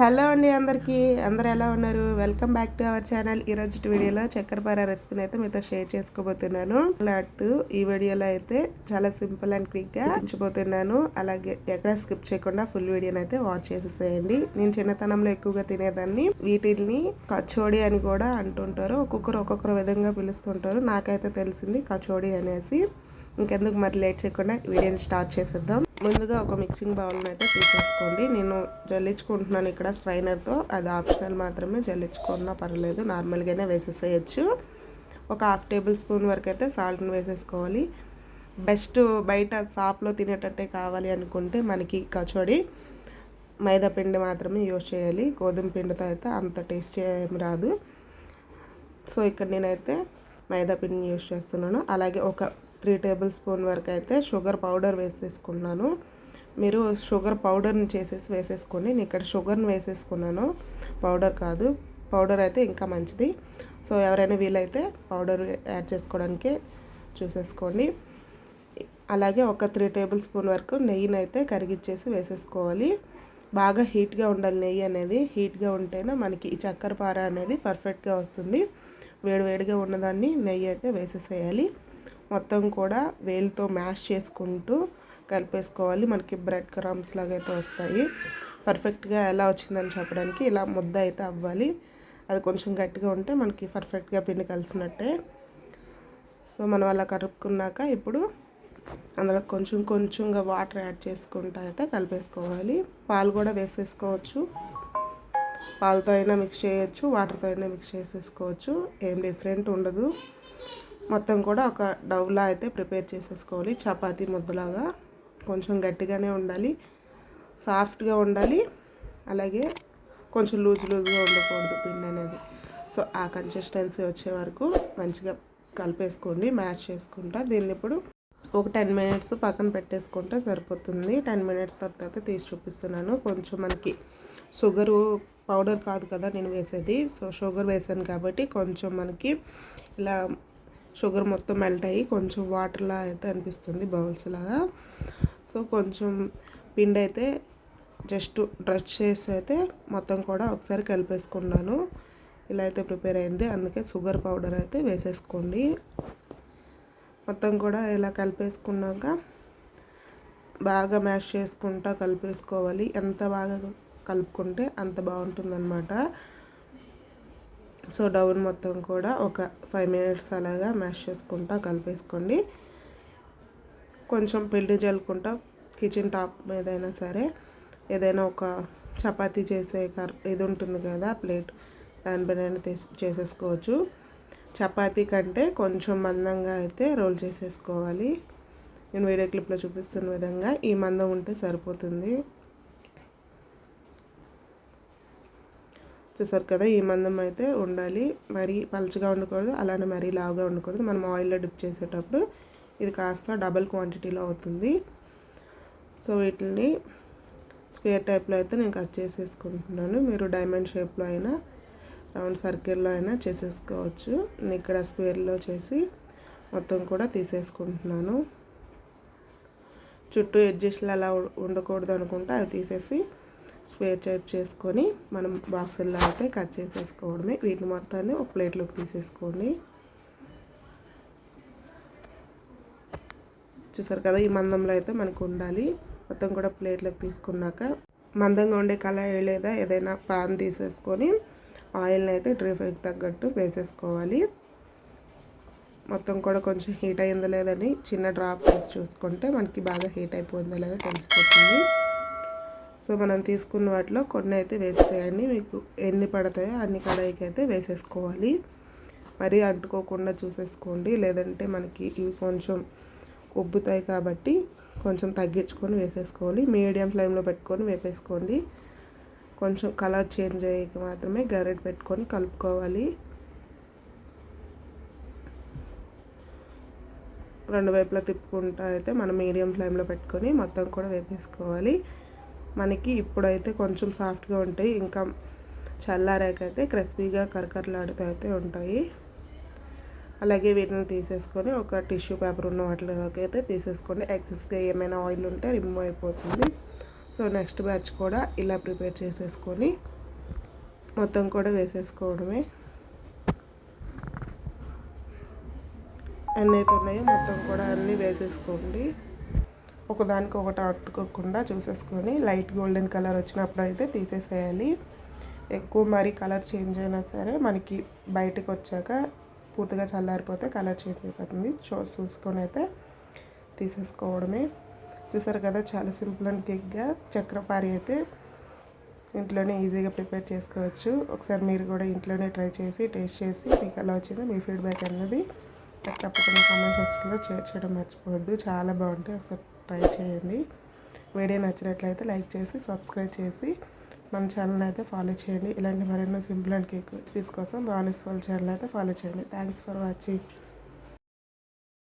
Hello అండి అందరూ ఎలా ఉన్నారు? Welcome back to our channel. ఈరోజు వీడియోలో చక్కెరపార రెసిపీని అయితే మీతో షేర్ చేసుకోబోతున్నాను. ఈ వీడియోలో అయితే చాలా సింపుల్ అండ్ క్విక్గా చూపించబోతున్నాను. అలాగే ఎక్కడ స్కిప్ చేయకుండా ఫుల్ వీడియోని అయితే వాచ్ చేసేసేయండి. నేను చిన్నతనంలో ఎక్కువగా తినేదాన్ని. వీటిని కచోడి అని కూడా అంటుంటారు. ఒక్కొక్కరు విధంగా పిలుస్తుంటారు. నాకైతే తెలిసింది కచోడి అనేసి. ఇంకెందుకు మరి లేట్ చేయకుండా వీడియోని స్టార్ట్ చేసేద్దాం. ముందుగా ఒక మిక్సింగ్ బౌల్ని అయితే తీసేసుకోండి. నేను జల్లించుకుంటున్నాను ఇక్కడ స్ట్రైనర్తో. అది ఆప్షనల్ మాత్రమే, జల్లించుకున్నా పర్లేదు, నార్మల్గానే వేసేసేయచ్చు. ఒక 1/2 టేబుల్ స్పూన్ వరకు అయితే సాల్ట్ని వేసేసుకోవాలి. బెస్ట్ బయట షాప్లో తినేటట్టే కావాలి అనుకుంటే మనకి కచోడి మైదా పిండి మాత్రమే యూజ్ చేయాలి. గోధుమ పిండితో అయితే అంత టేస్ట్ ఏమి రాదు. సో ఇక్కడ నేనైతే మైదా పిండిని యూజ్ చేస్తున్నాను. అలాగే ఒక 3 టేబుల్ స్పూన్ వరకు అయితే షుగర్ పౌడర్ వేసేసుకున్నాను. మీరు షుగర్ పౌడర్ని వేసేసుకోండి. నేను ఇక్కడ షుగర్ని వేసేసుకున్నాను, పౌడర్ కాదు. పౌడర్ అయితే ఇంకా మంచిది. సో ఎవరైనా వీలైతే పౌడర్ యాడ్ చేసుకోవడానికి చూసేసుకోండి. అలాగే ఒక 3 టేబుల్ స్పూన్ వరకు నెయ్యిని అయితే కరిగిచ్చేసి వేసేసుకోవాలి. బాగా హీట్గా ఉండాలి నెయ్యి అనేది. హీట్గా ఉంటేనే మనకి ఈ చక్కెరపార అనేది పర్ఫెక్ట్గా వస్తుంది. వేడివేడిగా ఉన్నదాన్ని నెయ్యి అయితే వేసేసేయాలి. మొత్తం కూడా వేలుతో మ్యాష్ చేసుకుంటూ కలిపేసుకోవాలి. మనకి బ్రెడ్ క్రమ్స్ లాగా అయితే వస్తాయి. పర్ఫెక్ట్గా ఎలా వచ్చిందని చెప్పడానికి ఇలా ముద్ద అయితే అవ్వాలి. అది కొంచెం గట్టిగా ఉంటే మనకి పర్ఫెక్ట్గా పిండి కలిసినట్టే. సో మనం అలా కలుపుకున్నాక ఇప్పుడు అందులో కొంచెంగా వాటర్ యాడ్ చేసుకుంటూ అయితే కలిపేసుకోవాలి. పాలు కూడా వేసేసుకోవచ్చు. పాలతో అయినా మిక్స్ చేయొచ్చు, వాటర్తో అయినా మిక్స్ చేసేసుకోవచ్చు. ఏం డిఫరెంట్ ఉండదు. మొత్తం కూడా ఒక డవ్లా అయితే ప్రిపేర్ చేసేసుకోవాలి. చపాతీ ముద్దలాగా కొంచెం గట్టిగానే ఉండాలి, సాఫ్ట్గా ఉండాలి. అలాగే కొంచెం లూజ్గా ఉండకూడదు పిండి అనేది. సో ఆ కన్సిస్టెన్సీ వచ్చే వరకు మంచిగా కలిపేసుకోండి, మ్యాష్ చేసుకుంటా. దీన్ని ఇప్పుడు ఒక 10 మినిట్స్ పక్కన పెట్టేసుకుంటే సరిపోతుంది. 10 మినిట్స్ తర్వాత తీసి చూపిస్తున్నాను. కొంచెం మనకి షుగరు పౌడర్ కాదు కదా నేను వేసేది. సో షుగర్ వేసాను కాబట్టి కొంచెం మనకి ఇలా షుగర్ మొత్తం మెల్ట్ అయ్యి కొంచెం వాటర్లా అయితే అనిపిస్తుంది, బౌల్స్ లాగా. సో కొంచెం పిండి అయితే జస్ట్ డ్రెస్ చేసి అయితే మొత్తం కూడా ఒకసారి కలిపేసుకున్నాను. ఇలా అయితే ప్రిపేర్ అయింది. అందుకే షుగర్ పౌడర్ అయితే వేసేసుకోండి. మొత్తం కూడా ఇలా కలిపేసుకున్నాక బాగా మ్యాష్ చేసుకుంటా కలిపేసుకోవాలి. ఎంత బాగా కలుపుకుంటే అంత బాగుంటుందన్నమాట. సో డౌన్ మొత్తం కూడా ఒక 5 మినిట్స్ అలాగా మ్యాష్ చేసుకుంటా కలిపేసుకోండి. కొంచెం పిండి జల్లుకుంటా కిచెన్ టాప్ మీద అయినా సరే ఏదైనా ఒక చపాతీ చేసే ఇది ఉంటుంది కదా ప్లేట్, దానిపైన చేసేసుకోవచ్చు. చపాతీ కంటే కొంచెం మందంగా అయితే రోల్ చేసేసుకోవాలి. నేను వీడియో క్లిప్లో చూపిస్తున్న విధంగా ఈ మందం ఉంటే సరిపోతుంది. చూసారు కదా, ఈ మందం అయితే ఉండాలి. మరీ పలుచగా ఉండకూడదు, అలానే మరీ లావుగా ఉండకూడదు. మనం ఆయిల్లో డిప్ చేసేటప్పుడు ఇది కాస్త డబల్ క్వాంటిటీలో అవుతుంది. సో వీటిని స్క్వేర్ టైప్లో అయితే నేను కట్ చేసేసుకుంటున్నాను. మీరు డైమండ్ షేప్లో అయినా రౌండ్ సర్కిల్లో అయినా చేసేసుకోవచ్చు. నేను ఇక్కడ స్క్వేర్లో చేసి మొత్తం కూడా తీసేసుకుంటున్నాను. చుట్టూ ఎడ్జెస్ట్లు అలా ఉండకూడదు అనుకుంటే అవి తీసేసి స్క్వేర్ టైప్ చేసుకొని మనం బాక్సుల్లో అయితే కట్ చేసేసుకోవడమే. వీటిని మొత్తాన్ని ఒక ప్లేట్లోకి తీసేసుకోండి. చూసారు కదా, ఈ మందంలో అయితే మనకు ఉండాలి. మొత్తం కూడా ప్లేట్లోకి తీసుకున్నాక మందంగా ఉండే కళాయి లేదా ఏదైనా పాన్ తీసేసుకొని ఆయిల్ని అయితే డ్రీప్ తగ్గట్టు వేసేసుకోవాలి. మొత్తం కూడా కొంచెం హీట్ అయిందో లేదని చిన్న డ్రాప్ వేసి చూసుకుంటే మనకి బాగా హీట్ అయిపోయిందో లేదో తెలిసిపోతుంది. సో మనం తీసుకున్న వాటిలో కొన్ని అయితే వేసేయండి. మీకు ఎన్ని పడతాయో అన్ని కడాయికి అయితే వేసేసుకోవాలి. మరీ అంటుకోకుండా చూసేసుకోండి, లేదంటే మనకి ఇవి కొంచెం ఉబ్బుతాయి కాబట్టి కొంచెం తగ్గించుకొని వేసేసుకోవాలి. మీడియం ఫ్లేమ్లో పెట్టుకొని వేపేసుకోండి. కొంచెం కలర్ చేంజ్ అయ్యాక మాత్రమే గరిటె పెట్టుకొని కలుపుకోవాలి. రెండు వైపులా తిప్పుకుంటా అయితే మనం మీడియం ఫ్లేమ్లో పెట్టుకొని మొత్తం కూడా వేపేసుకోవాలి. మనకి ఇప్పుడైతే కొంచెం సాఫ్ట్గా ఉంటాయి, ఇంకా చల్లారాకైతే క్రిస్పీగా కరకరలాడుతూ అయితే ఉంటాయి. అలాగే వీటిని తీసేసుకొని ఒక టిష్యూ పేపర్ ఉన్న వాటిలోకి అయితే తీసేసుకోండి. ఎక్సెస్గా ఏమైనా ఆయిల్ ఉంటే రిమూవ్ అయిపోతుంది. సో నెక్స్ట్ బ్యాచ్ కూడా ఇలా ప్రిపేర్ చేసేసుకొని మొత్తం కూడా వేసేసుకోవడమే. ఎన్ని అయితే ఉన్నాయో మొత్తం కూడా అన్నీ వేసేసుకోండి. ఒకదానికి ఒకటి అట్టుకోకుండా చూసేసుకొని లైట్ గోల్డెన్ కలర్ వచ్చినప్పుడు అయితే తీసేసేయాలి. ఎక్కువ మరి కలర్ చేంజ్ అయినా సరే మనకి బయటకు వచ్చాక పూర్తిగా చల్లారిపోతే కలర్ చేంజ్ అయిపోతుంది. చూసుకొని అయితే తీసేసుకోవడమే. చూసారు కదా, చాలా సింపుల్ అండ్ క్విక్గా చక్కెరపారి అయితే ఇంట్లోనే ఈజీగా ప్రిపేర్ చేసుకోవచ్చు. ఒకసారి మీరు కూడా ఇంట్లోనే ట్రై చేసి టేస్ట్ చేసి మీకు ఎలా వచ్చిందో మీ ఫీడ్బ్యాక్ అనేది తప్పకుండా కామెంట్ సెక్షన్లో షేర్ చేయడం మర్చిపోవద్దు. చాలా బాగుంటాయి, ఒకసారి ట్రై చేయండి. వీడియో నచ్చినట్లయితే లైక్ చేసి సబ్స్క్రైబ్ చేసి మన ఛానల్ అయితే ఫాలో చేయండి. ఇలాంటి మరెన్నో సింపుల్ అండ్ క్విక్ రెసిపీస్ కోసం బానిస్ వాళ్ళ ఛానల్ అయితే ఫాలో చేయండి. Thanks for watching.